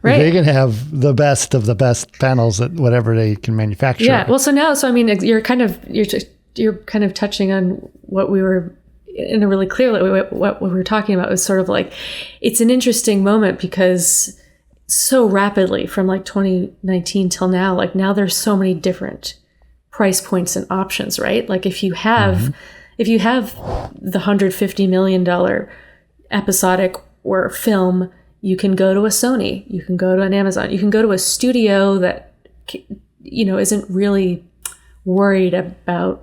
they can have the best of the best panels at whatever they can manufacture. Yeah. Well, so I mean, you're kind of touching on what we were in a really clear way. What we were talking about was sort of like, it's an interesting moment because so rapidly from like 2019 till now, like now there's so many different price points and options, right? Like if you have the $150 million episodic or film, you can go to a Sony, you can go to an Amazon, you can go to a studio that, isn't really worried about,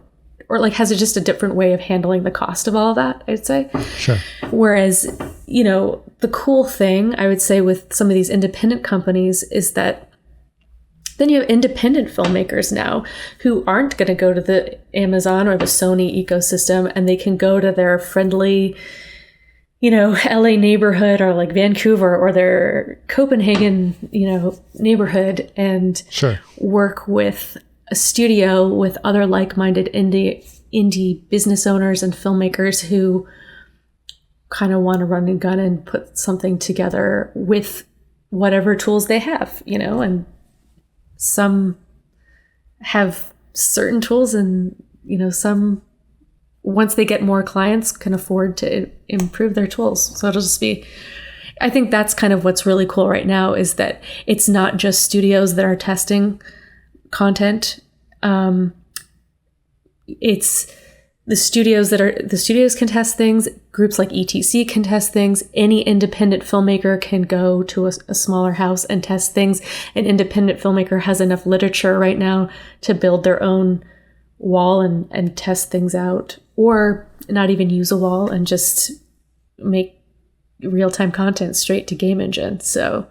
or like has just a different way of handling the cost of all of that, I'd say. Sure. Whereas, the cool thing I would say with some of these independent companies is that then you have independent filmmakers now who aren't going to go to the Amazon or the Sony ecosystem, and they can go to their friendly, LA neighborhood or like Vancouver or their Copenhagen, neighborhood and work with a studio with other like-minded indie business owners and filmmakers who kind of want to run and gun and put something together with whatever tools they have, and some have certain tools and, some, once they get more clients, can afford to improve their tools. So it'll just be, I think that's kind of what's really cool right now is that it's not just studios that are testing content. It's the studios can test things. Groups like ETC can test things. Any independent filmmaker can go to a smaller house and test things. An independent filmmaker has enough literature right now to build their own wall and test things out, or not even use a wall and just make real-time content straight to game engine. So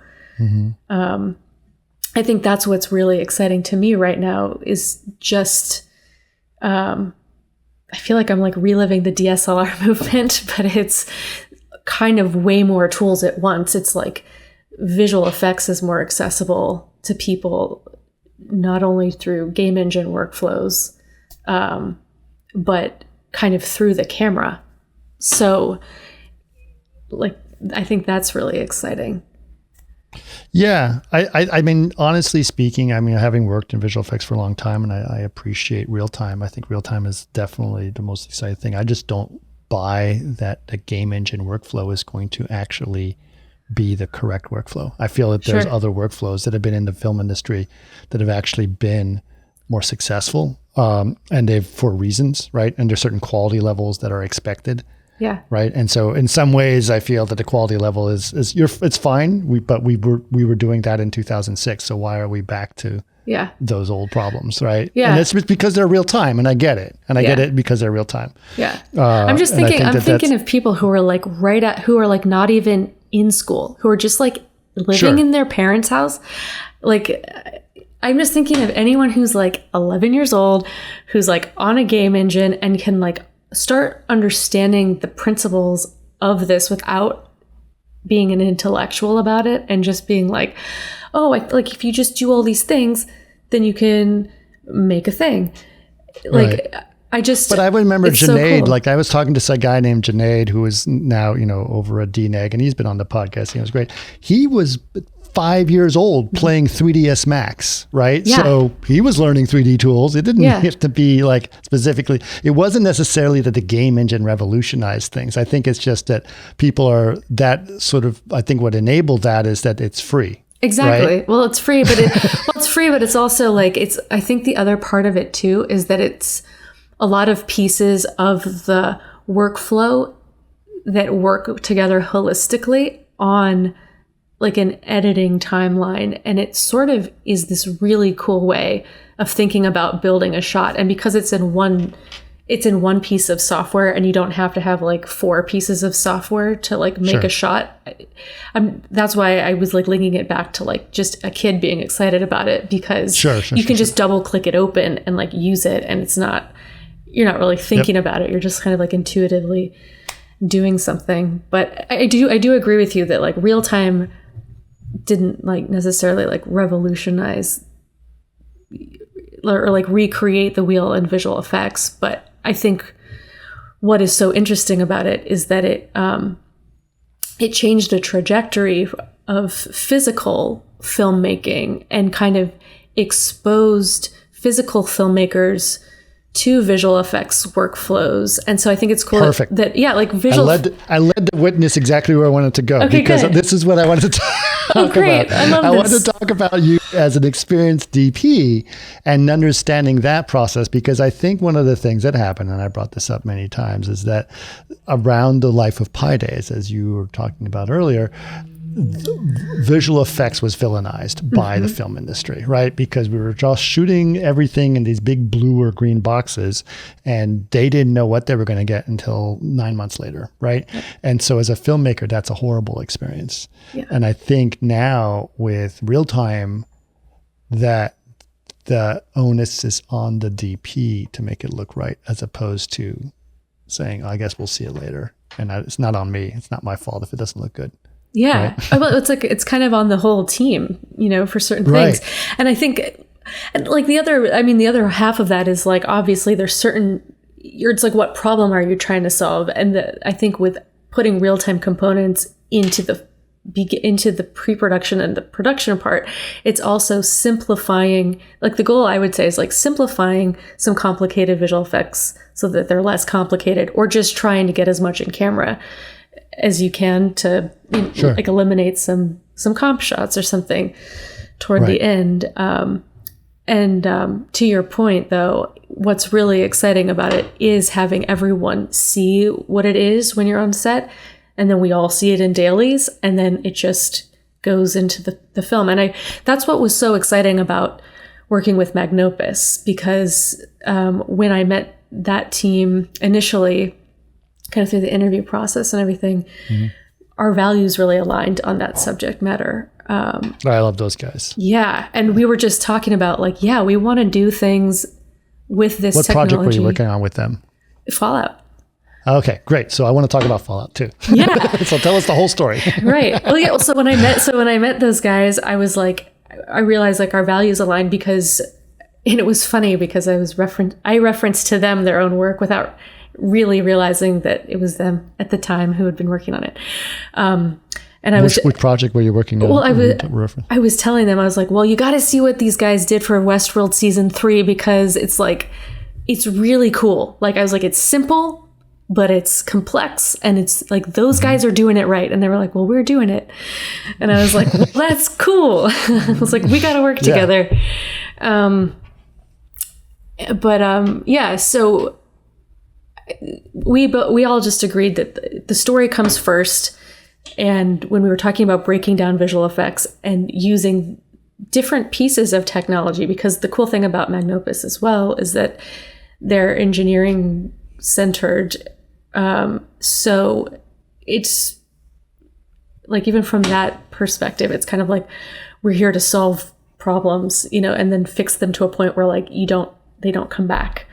I think that's what's really exciting to me right now is just I feel like I'm like reliving the DSLR movement, but it's kind of way more tools at once. It's like visual effects is more accessible to people, not only through game engine workflows, but kind of through the camera. So like, I think that's really exciting. Yeah. I mean, honestly speaking, having worked in visual effects for a long time and I appreciate real time. I think real time is definitely the most exciting thing. I just don't buy that the game engine workflow is going to actually be the correct workflow. I feel that there's other workflows that have been in the film industry that have actually been more successful. And they've for reasons, right? And there's certain quality levels that are expected. Yeah. Right. And so in some ways I feel that the quality level is it's fine. But we were doing that in 2006. So why are we back to those old problems? Right. Yeah. And it's because they're real time, and I get it. And I get it because they're real time. Yeah. I'm just thinking, I'm thinking of people who are like who are like not even in school, who are just like living in their parents' house. Like, I'm just thinking of anyone who's like 11 years old, who's like on a game engine and can like start understanding the principles of this without being an intellectual about it and just being like, oh, like if you just do all these things, then you can make a thing. Like but I remember Junaid, so cool. Like I was talking to a guy named Junaid who is now, over at DNEG, and he's been on the podcast. He was great. He was 5 years old playing 3ds Max, right? Yeah. So he was learning 3D tools. It didn't have to be like specifically, it wasn't necessarily that the game engine revolutionized things. I think it's just that people are that sort of, I think what enabled that is that it's free. Exactly. Right? Well, it's free, but it's free, but it's also like, I think the other part of it too, is that it's a lot of pieces of the workflow that work together holistically on like an editing timeline. And it sort of is this really cool way of thinking about building a shot. And because it's in one piece of software and you don't have to have like 4 pieces of software to like make a shot. That's why I was like linking it back to like just a kid being excited about it, because you can just double click it open and like use it. And you're not really thinking about it. You're just kind of like intuitively doing something. But I do agree with you that like real time didn't like necessarily like revolutionize or like recreate the wheel in visual effects. But I think what is so interesting about it is that it changed the trajectory of physical filmmaking and kind of exposed physical filmmakers to visual effects workflows. And so I think it's cool Perfect. that like visual. I led the witness exactly where I wanted to go, because good. this is what I wanted to talk great. about. I love this. wanted to talk about you as an experienced DP and understanding that process, because I think one of the things that happened, and I brought this up many times, is that around the Life of Pi days, as you were talking about earlier, visual effects was villainized by the film industry, right? Because we were just shooting everything in these big blue or green boxes, and they didn't know what they were going to get until 9 months later, right? And so as a filmmaker, that's a horrible experience. Yeah. And I think now with real time, that the onus is on the DP to make it look right, as opposed to saying, I guess we'll see it later. And it's not on me. It's not my fault if it doesn't look good. Yeah. Right? Well, it's kind of on the whole team, for certain things. And I think like the other half of that is like, obviously there's certain, it's like, what problem are you trying to solve? And I think with putting real-time components into the pre-production and the production part, it's also simplifying, like the goal I would say is like simplifying some complicated visual effects so that they're less complicated, or just trying to get as much in camera as you can to like eliminate some comp shots or something toward the end. To your point though, what's really exciting about it is having everyone see what it is when you're on set, and then we all see it in dailies, and then it just goes into the film. And that's what was so exciting about working with Magnopus, because when I met that team initially, kind of through the interview process and everything, our values really aligned on that subject matter. I love those guys. Yeah. And we were just talking about like, we want to do things with this technology. What project were you working on with them? Fallout. Okay, great. So I want to talk about Fallout too. Yeah. So tell us the whole story. Right. Well, yeah. So when I met those guys, I was like, I realized like our values aligned, because, and it was funny because I referenced to them their own work without really realizing that it was them at the time who had been working on it. And which project were you working on? Well, I was telling them, I was like, well, you got to see what these guys did for Westworld season 3, because it's like, it's really cool. Like I was like, it's simple, but it's complex, and it's like, those guys are doing it right. And they were like, well, we're doing it. And I was like, well, that's cool. I was like, we got to work together. So we all just agreed that the story comes first. And when we were talking about breaking down visual effects and using different pieces of technology, because the cool thing about Magnopus as well is that they're engineering centered. So it's like, even from that perspective, it's kind of like, we're here to solve problems, and then fix them to a point where like they don't come back.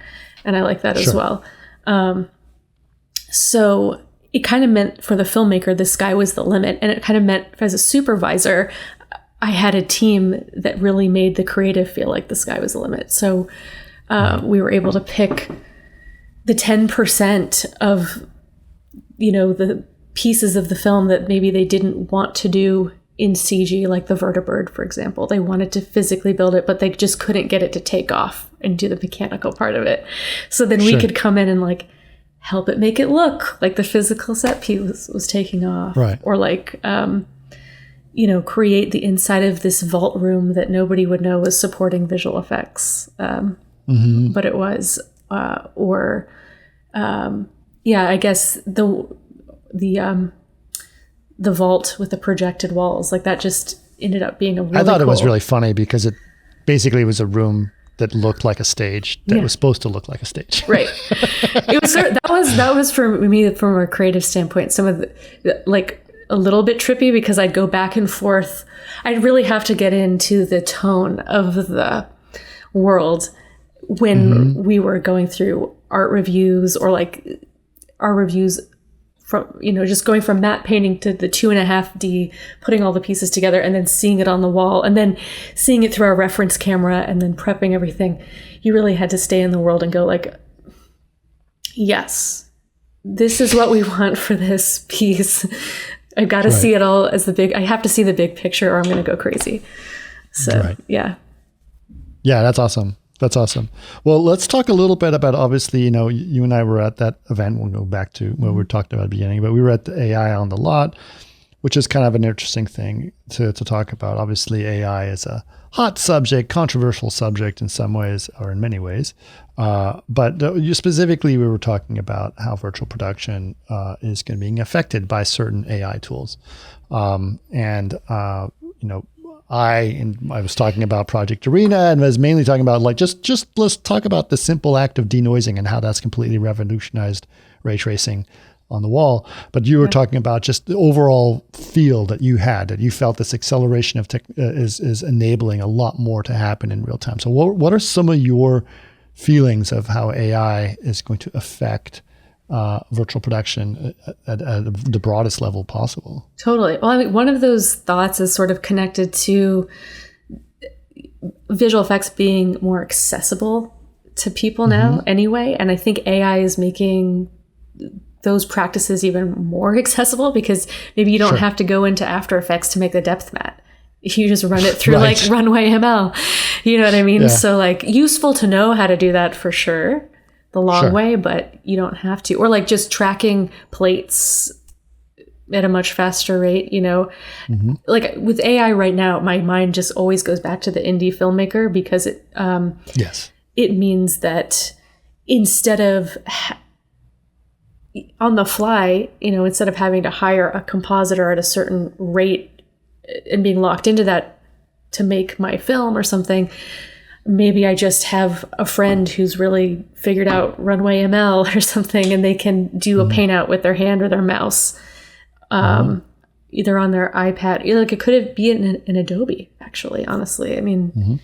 And I like that as well. So it kind of meant for the filmmaker, the sky was the limit. And it kind of meant, as a supervisor, I had a team that really made the creative feel like the sky was the limit. So we were able to pick the 10% of, the pieces of the film that maybe they didn't want to do in CG, like the vertibird, for example. They wanted to physically build it, but they just couldn't get it to take off and do the mechanical part of it. So then we could come in and like help it make it look like the physical set piece was taking off. Right. Or like, create the inside of this vault room that nobody would know was supporting visual effects. But it was, I guess the vault with the projected walls, like that just ended up being a really I thought it was cool. really funny, because it basically was a room that looked like a stage, that was supposed to look like a stage. Right. It was that was for me, from a creative standpoint, some of the like a little bit trippy, because I'd go back and forth. I'd really have to get into the tone of the world when we were going through art reviews, or like our reviews from, just going from matte painting to the 2.5D, putting all the pieces together and then seeing it on the wall and then seeing it through our reference camera and then prepping everything. You really had to stay in the world and go like, yes, this is what we want for this piece. I've got to see it all as I have to see the big picture or I'm going to go crazy. So, yeah. Yeah, that's awesome. That's awesome. Well, let's talk a little bit about, obviously, you and I were at that event. We'll go back to what we were talking about at the beginning, but we were at the AI on the lot, which is kind of an interesting thing to talk about. Obviously, AI is a hot subject, controversial subject in some ways, or in many ways. But specifically, we were talking about how virtual production is going to be affected by certain AI tools. I was talking about Project Arena and was mainly talking about like just let's talk about the simple act of denoising and how that's completely revolutionized ray tracing on the wall. But you were talking about just the overall feel that you had, that you felt this acceleration of tech is enabling a lot more to happen in real time. So what are some of your feelings of how AI is going to affect virtual production at the broadest level possible? Totally. Well, I mean, one of those thoughts is sort of connected to visual effects being more accessible to people now anyway. And I think AI is making those practices even more accessible because maybe you don't have to go into After Effects to make the depth matte. You just run it through like Runway ML. You know what I mean? Yeah. So like useful to know how to do that for sure. The long way, but you don't have to. Or like just tracking plates at a much faster rate, Like with AI right now, my mind just always goes back to the indie filmmaker because it means that instead of on the fly, instead of having to hire a compositor at a certain rate and being locked into that to make my film or something, maybe I just have a friend who's really figured out Runway ML or something, and they can do a paint out with their hand or their mouse, either on their iPad. Like it could be in Adobe, actually, honestly. I mean,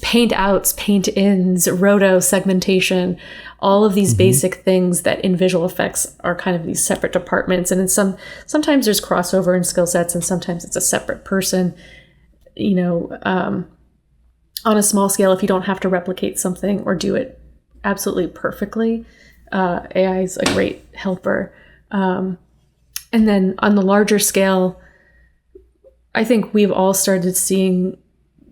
paint outs, paint ins, roto segmentation, all of these basic things that in visual effects are kind of these separate departments. And in sometimes there's crossover in skill sets, and sometimes it's a separate person. On a small scale, if you don't have to replicate something or do it absolutely perfectly, AI is a great helper. And then on the larger scale, I think we've all started seeing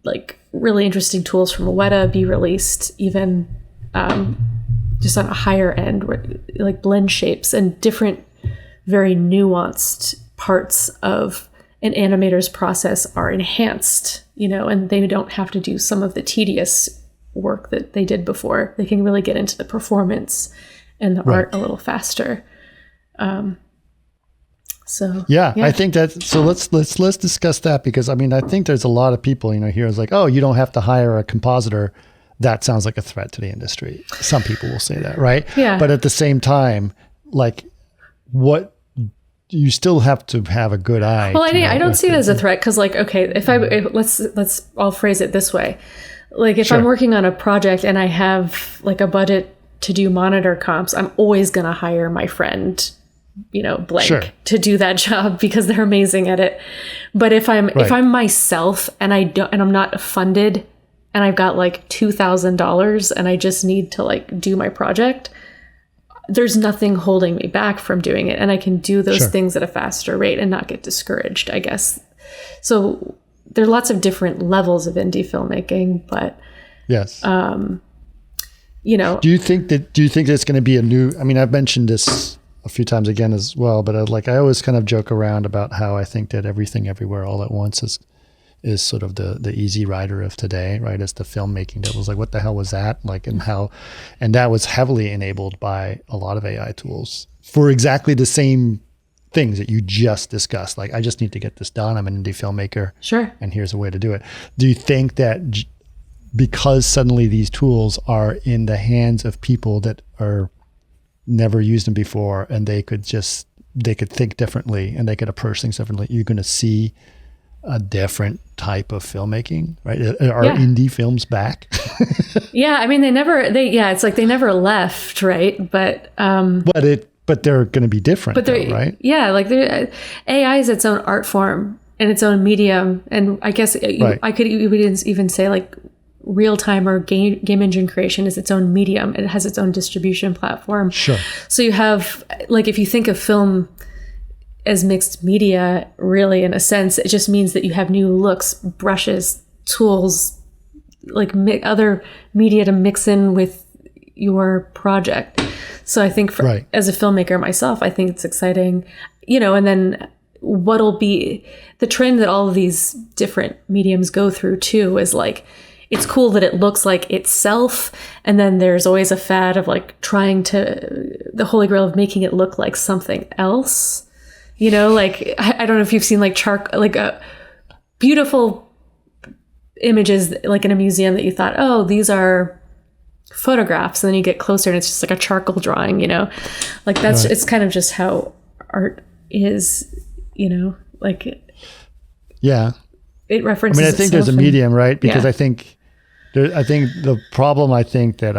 like really interesting tools from Weta be released, even just on a higher end, where like blend shapes and different, very nuanced parts of an animator's process are enhanced, and they don't have to do some of the tedious work that they did before. They can really get into the performance and the art a little faster. I think that. So let's discuss that, because I mean, I think there's a lot of people, here is like, oh, you don't have to hire a compositor. That sounds like a threat to the industry. Some people will say that, right? Yeah. But at the same time, like, what? You still have to have a good eye. Well, I don't see it as a threat because, like, okay, I'll phrase it this way. Like, if I'm working on a project and I have like a budget to do monitor comps, I'm always going to hire my friend, blank to do that job because they're amazing at it. But if I'm myself and I'm not funded and I've got like $2,000 and I just need to like do my project, there's nothing holding me back from doing it. And I can do those things at a faster rate and not get discouraged, I guess. So there are lots of different levels of indie filmmaking, but yes. Do you think there's going to be a new, I mean, I've mentioned this a few times again as well, but I always kind of joke around about how I think that Everything Everywhere All at Once is sort of the easy rider of today, right? It's the filmmaking that was like, what the hell was that? Like, and that was heavily enabled by a lot of AI tools for exactly the same things that you just discussed. Like, I just need to get this done. I'm an indie filmmaker. Sure. And here's a way to do it. Do you think that because suddenly these tools are in the hands of people that are never used them before, and they could think differently and they could approach things differently, you're going to see a different type of filmmaking, right? Are indie films back? Yeah, I mean, it's like they never left, right? But But they're going to be different, though, right? Yeah, like AI is its own art form and its own medium. And I guess I could even say like real-time or game engine creation is its own medium. It has its own distribution platform. Sure. So you have, like, if you think of film as mixed media, really, in a sense, it just means that you have new looks, brushes, tools, like other media to mix in with your project. So I think as a filmmaker myself, I think it's exciting, and then what'll be the trend that all of these different mediums go through too is like, it's cool that it looks like itself. And then there's always a fad of like trying the holy grail of making it look like something else. Like, I don't know if you've seen like beautiful images like in a museum that you thought, oh, these are photographs. And then you get closer and it's just like a charcoal drawing, like that's, it's kind of just how art is, like. Yeah. It references. I think there's a medium, right? Because I think the problem that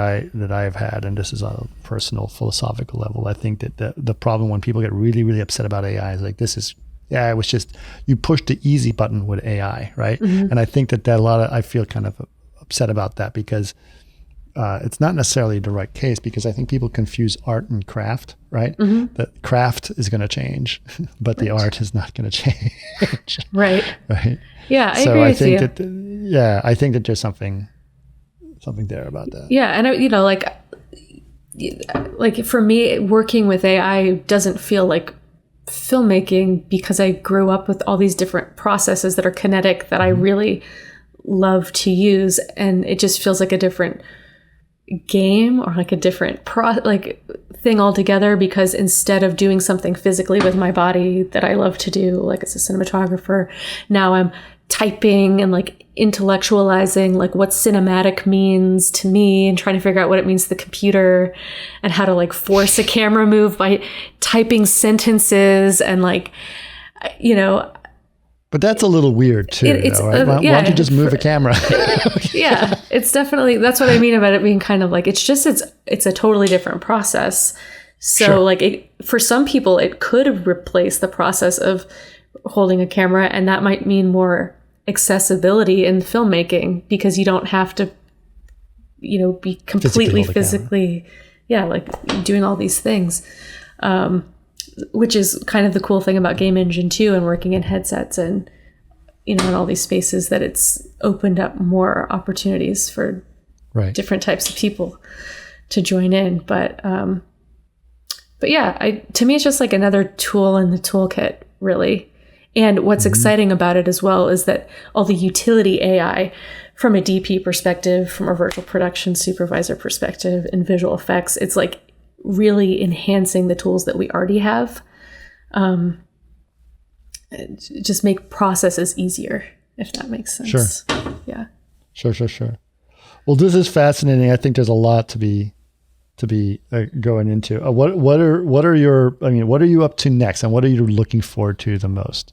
I've had, and this is on a personal philosophical level, I think that the problem when people get really, really upset about AI is like, it was just, you pushed the easy button with AI, right? Mm-hmm. And I think that I feel kind of upset about that because it's not necessarily the right case, because I think people confuse art and craft, right? Mm-hmm. That craft is going to change, but the art is not going to change. Right. Right. Yeah, I agree with you. I think that there's something there about that. Yeah, and like for me, working with AI doesn't feel like filmmaking because I grew up with all these different processes that are kinetic that I really love to use, and it just feels like a different game or like a different thing altogether, because instead of doing something physically with my body that I love to do, like as a cinematographer, now I'm typing and like intellectualizing like what cinematic means to me and trying to figure out what it means to the computer and how to like force a camera move by typing sentences and like, But that's a little weird too, right? Why don't you just move a camera? Yeah, it's definitely, that's what I mean about it being kind of like, it's a totally different process. So sure. Like for some people, it could replace the process of holding a camera, and that might mean more accessibility in filmmaking because you don't have to, be completely physically like doing all these things. Which is kind of the cool thing about game engine too, and working in headsets and, in all these spaces, that it's opened up more opportunities for different types of people to join in. But yeah, to me, it's just like another tool in the toolkit, really. And what's exciting about it as well is that all the utility AI from a DP perspective, from a virtual production supervisor perspective, and visual effects, it's like really enhancing the tools that we already have. Just make processes easier, if that makes sense. Sure. Yeah. Sure. Well, this is fascinating. I think there's a lot to be going into. What are you up to next, and what are you looking forward to the most?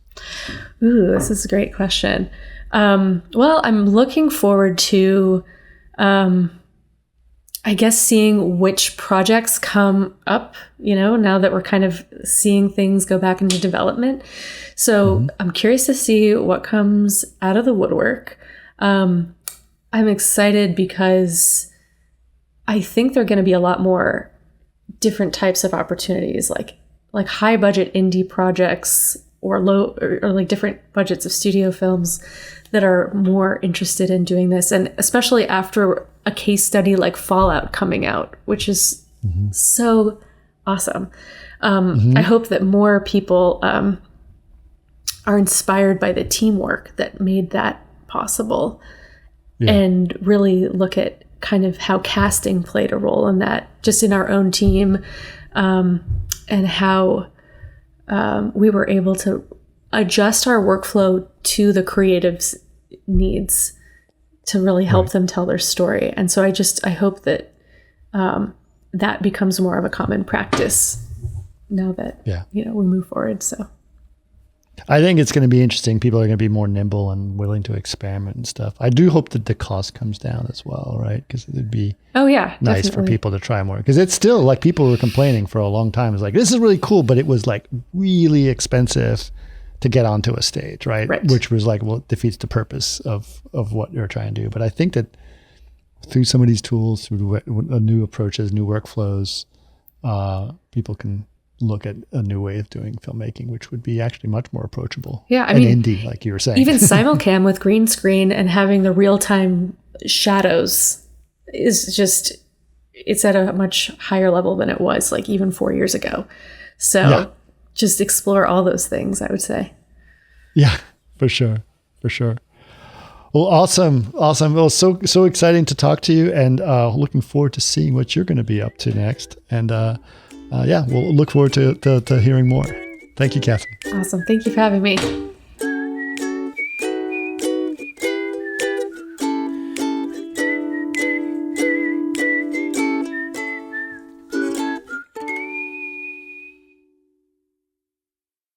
Ooh, this is a great question. Well, I'm looking forward to, I guess, seeing which projects come up, now that we're kind of seeing things go back into development. So I'm curious to see what comes out of the woodwork. I'm excited because I think there are going to be a lot more different types of opportunities, like high budget indie projects or low or like different budgets of studio films that are more interested in doing this. And especially after a case study like Fallout coming out, which is so awesome. I hope that more people are inspired by the teamwork that made that possible, and really look at kind of how casting played a role in that, just in our own team, and how we were able to adjust our workflow to the creative's needs to really help them tell their story. And so I hope that that becomes more of a common practice now that we move forward. So I think it's going to be interesting. People are going to be more nimble and willing to experiment and stuff. I do hope that the cost comes down as well, right? Because it'd be nice definitely. for people to try more. Because it's still like people were complaining for a long time. It's like, this is really cool, but it was like really expensive to get onto a stage, right? Which was like, well, it defeats the purpose of what you're trying to do. But I think that through some of these tools, through new approaches, new workflows, people can look at a new way of doing filmmaking, which would be actually much more approachable. Yeah, I mean, indie, like you were saying. Even simulcam with green screen and having the real-time shadows is just, it's at a much higher level than it was like even 4 years ago. So just explore all those things, I would say. Yeah, for sure. Well, awesome. Well, so exciting to talk to you, and looking forward to seeing what you're going to be up to next. And we'll look forward to hearing more. Thank you, Kathryn. Awesome. Thank you for having me.